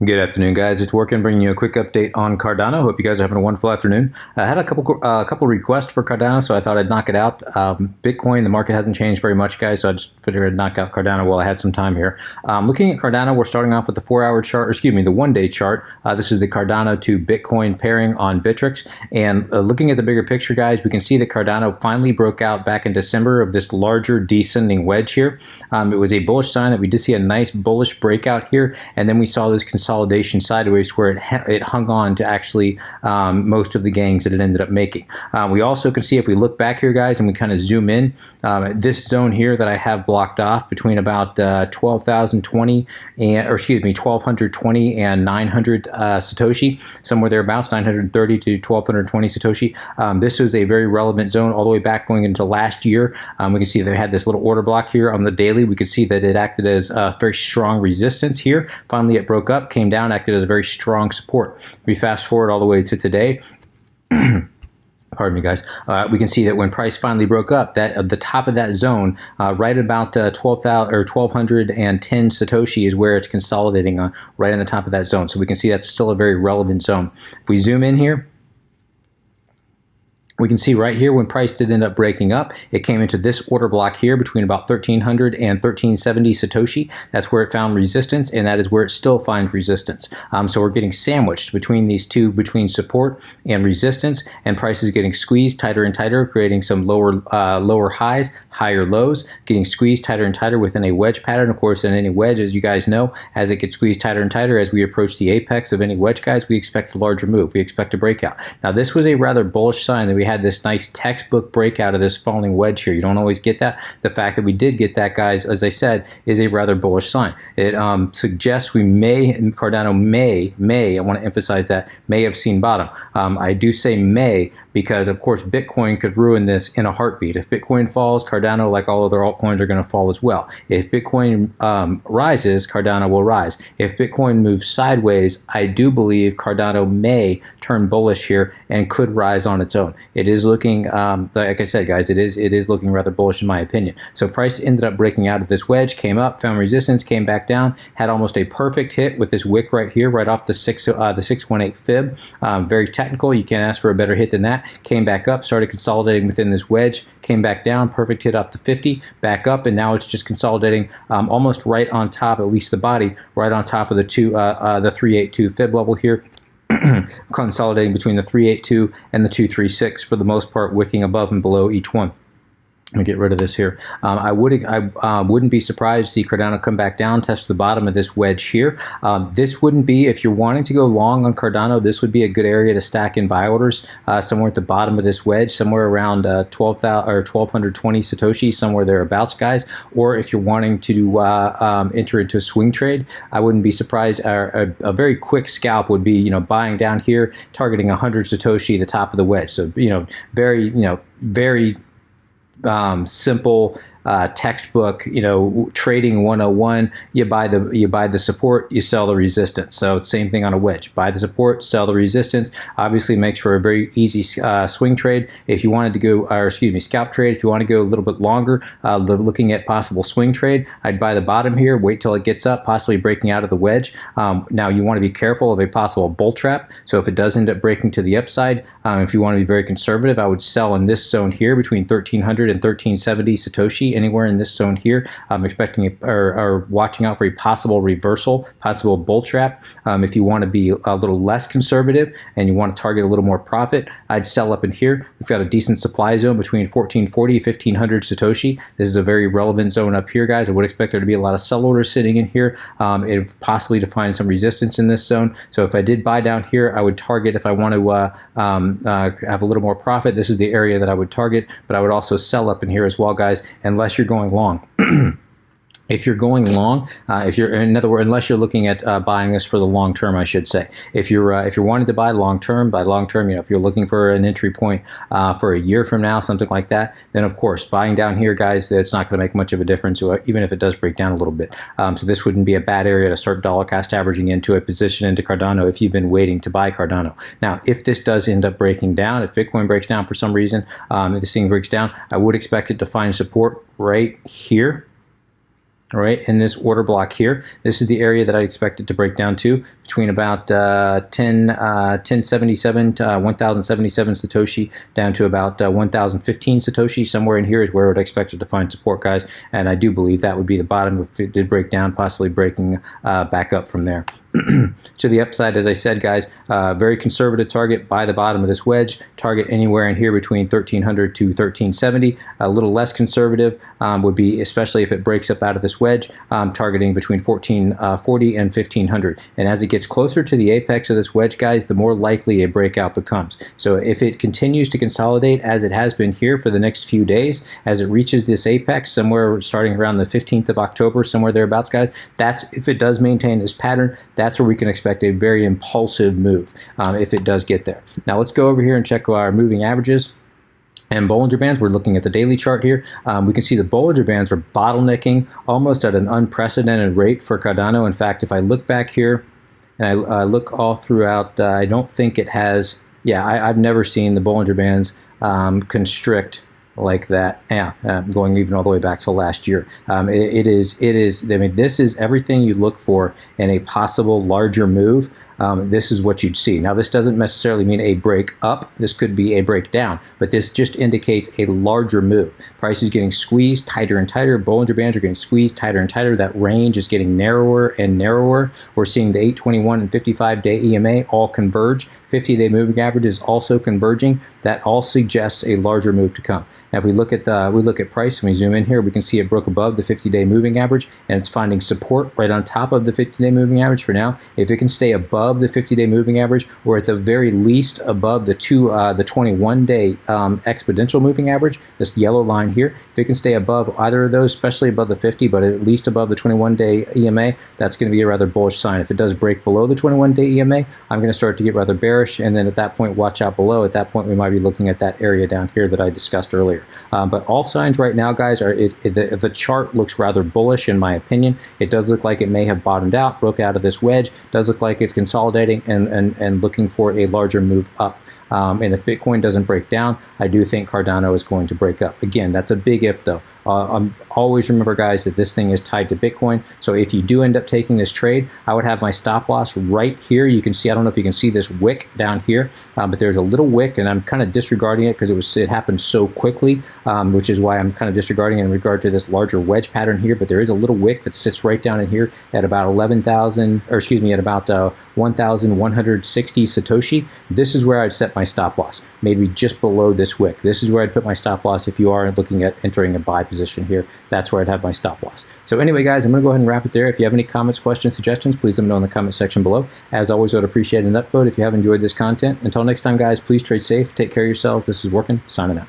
Good afternoon, guys. It's Workin, bringing you a quick update on Cardano. Hope you guys are having a wonderful afternoon. I had a couple requests for Cardano, so I thought I'd knock it out. Bitcoin, the market hasn't changed very much, guys, so I just figured I'd knock out Cardano while I had some time here. Looking at Cardano, we're starting off with the 4-hour chart, or excuse me, the one-day chart. This is the Cardano to Bitcoin pairing on Bittrex. And looking at the bigger picture, guys, we can see that Cardano finally broke out back in December of this larger descending wedge here. It was a bullish sign that we did see a nice bullish breakout here, and then we saw this consolidation sideways where it hung on to actually most of the gains that it ended up making. We also can see, if we look back here, guys, and we kind of zoom in, this zone here that I have blocked off between about 12,020 and, or excuse me, 1,220 and 900 satoshi, somewhere thereabouts, 930 to 1,220 satoshi. This was a very relevant zone all the way back going into last year. We can see they had this little order block here on the daily. We could see that it acted as a very strong resistance here. Finally, it broke up, came down, acted as a very strong support. If we fast forward all the way to today, pardon me, guys, we can see that when price finally broke up, that at the top of that zone, right about 12,000 or 1,210 satoshi is where it's consolidating on, right on the top of that zone. So we can see that's still a very relevant zone. If we zoom in here, we can see right here when price did end up breaking up, it came into this order block here between about 1,300 and 1,370 satoshi. That's where it found resistance, and that is where it still finds resistance. So we're getting sandwiched between these two, between support and resistance, and price is getting squeezed tighter and tighter, creating some lower highs, higher lows, getting squeezed tighter and tighter within a wedge pattern. Of course, in any wedge, as you guys know, as it gets squeezed tighter and tighter, as we approach the apex of any wedge, guys, we expect a larger move. We expect a breakout. Now, this was a rather bullish sign that we had this nice textbook breakout of this falling wedge here. You don't always get that. The fact that we did get that, guys, as I said, is a rather bullish sign. It suggests we may, Cardano may, I want to emphasize that, may have seen bottom. I do say may because, of course, Bitcoin could ruin this in a heartbeat. If Bitcoin falls, Cardano, like all other altcoins, are going to fall as well. If Bitcoin rises, Cardano will rise. If Bitcoin moves sideways, I do believe Cardano may turn bullish here and could rise on its own. It is looking, like I said, guys, it is looking rather bullish in my opinion. So price ended up breaking out of this wedge, came up, found resistance, came back down, had almost a perfect hit with this wick right here, right off the 618 fib. Very technical. You can't ask for a better hit than that. Came back up, started consolidating within this wedge, came back down, perfect hit up to 50, back up, and now it's just consolidating almost right on top, at least the body, right on top of the 382 fib level here. Consolidating between the 382 and the 236 for the most part, wicking above and below each one. Let me get rid of this here. I wouldn't be surprised to see Cardano come back down, test the bottom of this wedge here. This wouldn't be, if you're wanting to go long on Cardano, this would be a good area to stack in buy orders somewhere at the bottom of this wedge, somewhere around 12,000 or 1,220 satoshi, somewhere thereabouts, guys. Or if you're wanting to enter into a swing trade, I wouldn't be surprised. A very quick scalp would be, buying down here, targeting 100 satoshi, the top of the wedge. So, very simple textbook, trading 101. You buy the support, you sell the resistance. So same thing on a wedge. Buy the support, sell the resistance. Obviously makes for a very easy swing trade. If you wanted to go, or excuse me, scalp trade, if you want to go a little bit longer, looking at possible swing trade, I'd buy the bottom here, wait till it gets up, possibly breaking out of the wedge. Now you want to be careful of a possible bull trap. So if it does end up breaking to the upside, if you want to be very conservative, I would sell in this zone here between 1,300 and 1,370 satoshi. Anywhere in this zone here. I'm expecting or watching out for a possible reversal, possible bull trap. If you want to be a little less conservative and you want to target a little more profit, I'd sell up in here. We've got a decent supply zone between 1,440 and 1,500 satoshi. This is a very relevant zone up here, guys. I would expect there to be a lot of sell orders sitting in here, and possibly to find some resistance in this zone. So if I did buy down here, I would target, if I want to have a little more profit, this is the area that I would target, but I would also sell up in here as well, guys, unless you're going long. If you're going long, in other words, unless you're looking at buying this for the long term, I should say. If you're wanting to buy long term, if you're looking for an entry point for a year from now, something like that, then of course buying down here, guys, that's not going to make much of a difference, even if it does break down a little bit. So this wouldn't be a bad area to start dollar cost averaging into a position into Cardano if you've been waiting to buy Cardano. Now, if this does end up breaking down, if Bitcoin breaks down for some reason, if this thing breaks down, I would expect it to find support right here. All right, in this order block here, this is the area that I expect it to break down to, between about 1077 to 1077 Satoshi down to about 1015 Satoshi. Somewhere in here is where I would expect it to find support, guys, and I do believe that would be the bottom if it did break down, possibly breaking back up from there. To the upside, as I said, guys, very conservative target by the bottom of this wedge. Target anywhere in here between 1300 to 1370. A little less conservative would be, especially if it breaks up out of this wedge, targeting between 1440 and 1500. And as it gets closer to the apex of this wedge, guys, the more likely a breakout becomes. So if it continues to consolidate as it has been here for the next few days, as it reaches this apex somewhere starting around the 15th of October, somewhere thereabouts, guys, that's if it does maintain this pattern. That's where we can expect a very impulsive move if it does get there. Now let's go over here and check our moving averages and Bollinger Bands. We're looking at the daily chart here. We can see the Bollinger Bands are bottlenecking almost at an unprecedented rate for Cardano. In fact, if I look back here and I look all throughout, I don't think it has, I've never seen the Bollinger Bands constrict like that. Going even all the way back to last year. It is, I mean, this is everything you look for in a possible larger move. This is what you'd see. Now, this doesn't necessarily mean a break up. This could be a breakdown, but this just indicates a larger move. Price is getting squeezed tighter and tighter. Bollinger Bands are getting squeezed tighter and tighter. That range is getting narrower and narrower. We're seeing the 821 and 55-day EMA all converge. 50-day moving average is also converging. That all suggests a larger move to come. Now, if we look at price and we zoom in here, we can see it broke above the 50-day moving average, and it's finding support right on top of the 50-day moving average for now. If it can stay above the 50-day moving average, or at the very least above the 21-day exponential moving average, this yellow line here, if it can stay above either of those, especially above the 50, but at least above the 21-day EMA, that's going to be a rather bullish sign. If it does break below the 21-day EMA, I'm going to start to get rather bearish, and then at that point, watch out below. At that point, we might be looking at that area down here that I discussed earlier. But all signs right now, guys, are the chart looks rather bullish in my opinion. It does look like it may have bottomed out, broke out of this wedge. Does look like it's consolidating and looking for a larger move up. And if Bitcoin doesn't break down, I do think Cardano is going to break up. Again, that's a big if though. Always remember, guys, that this thing is tied to Bitcoin. So if you do end up taking this trade, I would have my stop loss right here. You can see, I don't know if you can see this wick down here, but there's a little wick, and I'm kind of disregarding it because it happened so quickly, which is why I'm kind of disregarding it in regard to this larger wedge pattern here. But there is a little wick that sits right down in here at about 11,000, or excuse me, at about 1,160 Satoshi. This is where I'd set my stop loss, maybe just below this wick. This is where I'd put my stop loss if you are looking at entering a buy position here. That's where I'd have my stop loss. So anyway, guys, I'm going to go ahead and wrap it there. If you have any comments, questions, suggestions, please let me know in the comment section below. As always, I would appreciate an upvote if you have enjoyed this content. Until next time, guys, please trade safe. Take care of yourself. This is Workin, signing out.